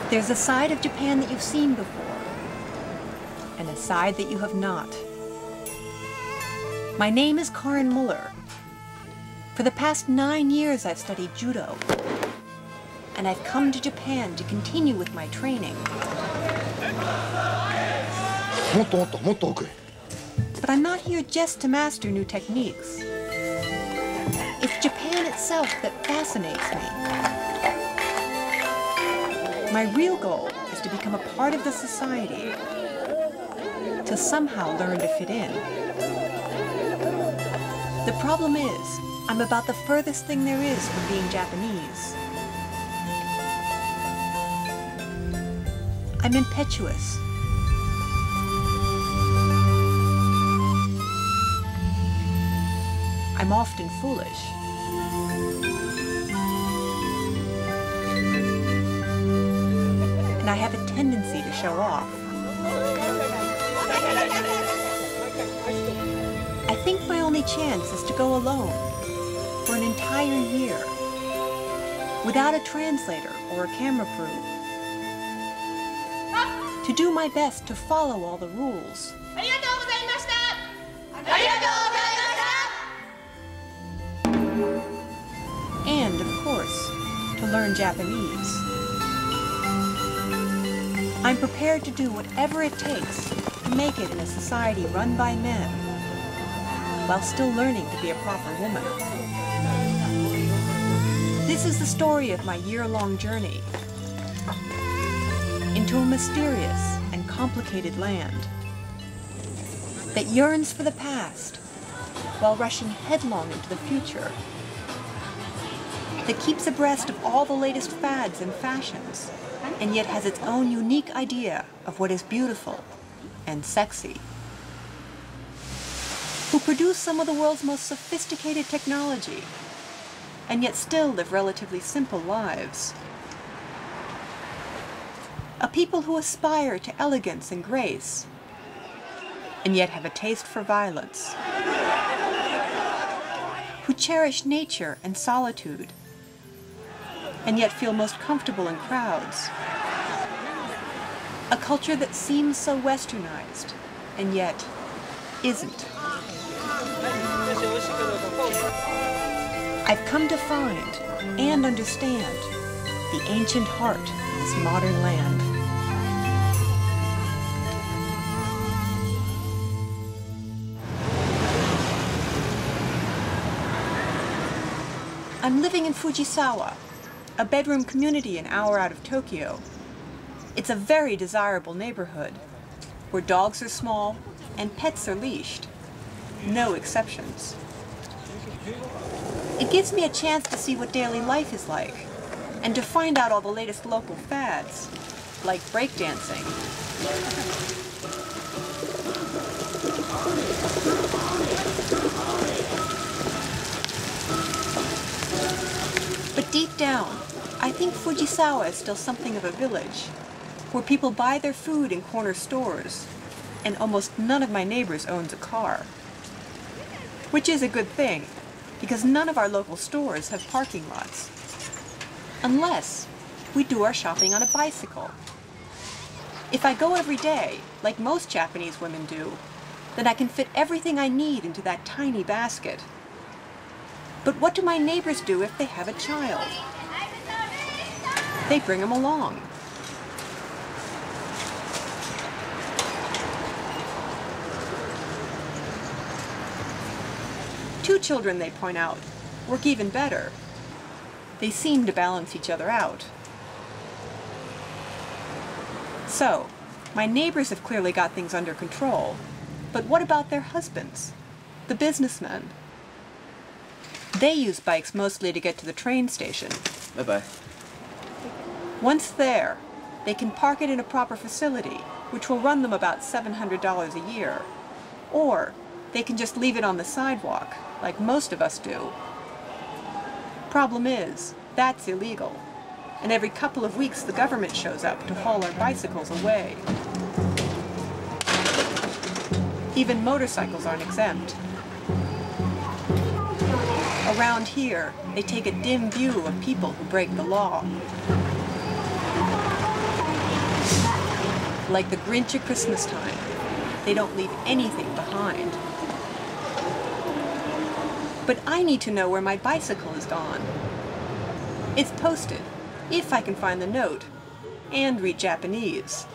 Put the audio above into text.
There's a side of Japan that you've seen before, and a side that you have not. My name is Karin Muller. For the past 9 years, I've studied judo, and I've come to Japan to continue with my training. But I'm not here just to master new techniques. It's Japan itself that fascinates me. My real goal is to become a part of the society, to somehow learn to fit in. The problem is, I'm about the furthest thing there is from being Japanese. I'm impetuous. I'm often foolish. And I have a tendency to show off. I think my only chance is to go alone for an entire year, without a translator or a camera crew, to do my best to follow all the rules. And, of course, to learn Japanese. I'm prepared to do whatever it takes to make it in a society run by men, while still learning to be a proper woman. This is the story of my year-long journey into a mysterious and complicated land that yearns for the past while rushing headlong into the future, that keeps abreast of all the latest fads and fashions, and yet has its own unique idea of what is beautiful and sexy, who produce some of the world's most sophisticated technology, and yet still live relatively simple lives. A people who aspire to elegance and grace, and yet have a taste for violence, who cherish nature and solitude, and yet feel most comfortable in crowds. A culture that seems so westernized, and yet isn't. I've come to find and understand the ancient heart of this modern land. I'm living in Fujisawa, a bedroom community an hour out of Tokyo. It's a very desirable neighborhood, where dogs are small and pets are leashed. No exceptions. It gives me a chance to see what daily life is like, and to find out all the latest local fads, like breakdancing. But deep down, I think Fujisawa is still something of a village, where people buy their food in corner stores, and almost none of my neighbors owns a car. Which is a good thing, because none of our local stores have parking lots. Unless we do our shopping on a bicycle. If I go every day, like most Japanese women do, then I can fit everything I need into that tiny basket. But what do my neighbors do if they have a child? They bring them along. Two children, they point out, work even better. They seem to balance each other out. So, my neighbors have clearly got things under control. But what about their husbands, the businessmen? They use bikes mostly to get to the train station. Bye-bye. Once there, they can park it in a proper facility, which will run them about $700 a year. Or they can just leave it on the sidewalk, like most of us do. Problem is, that's illegal. And every couple of weeks the government shows up to haul our bicycles away. Even motorcycles aren't exempt. Around here, they take a dim view of people who break the law. Like the Grinch at Christmas time, they don't leave anything behind. But I need to know where my bicycle is gone. It's posted, if I can find the note, and read Japanese.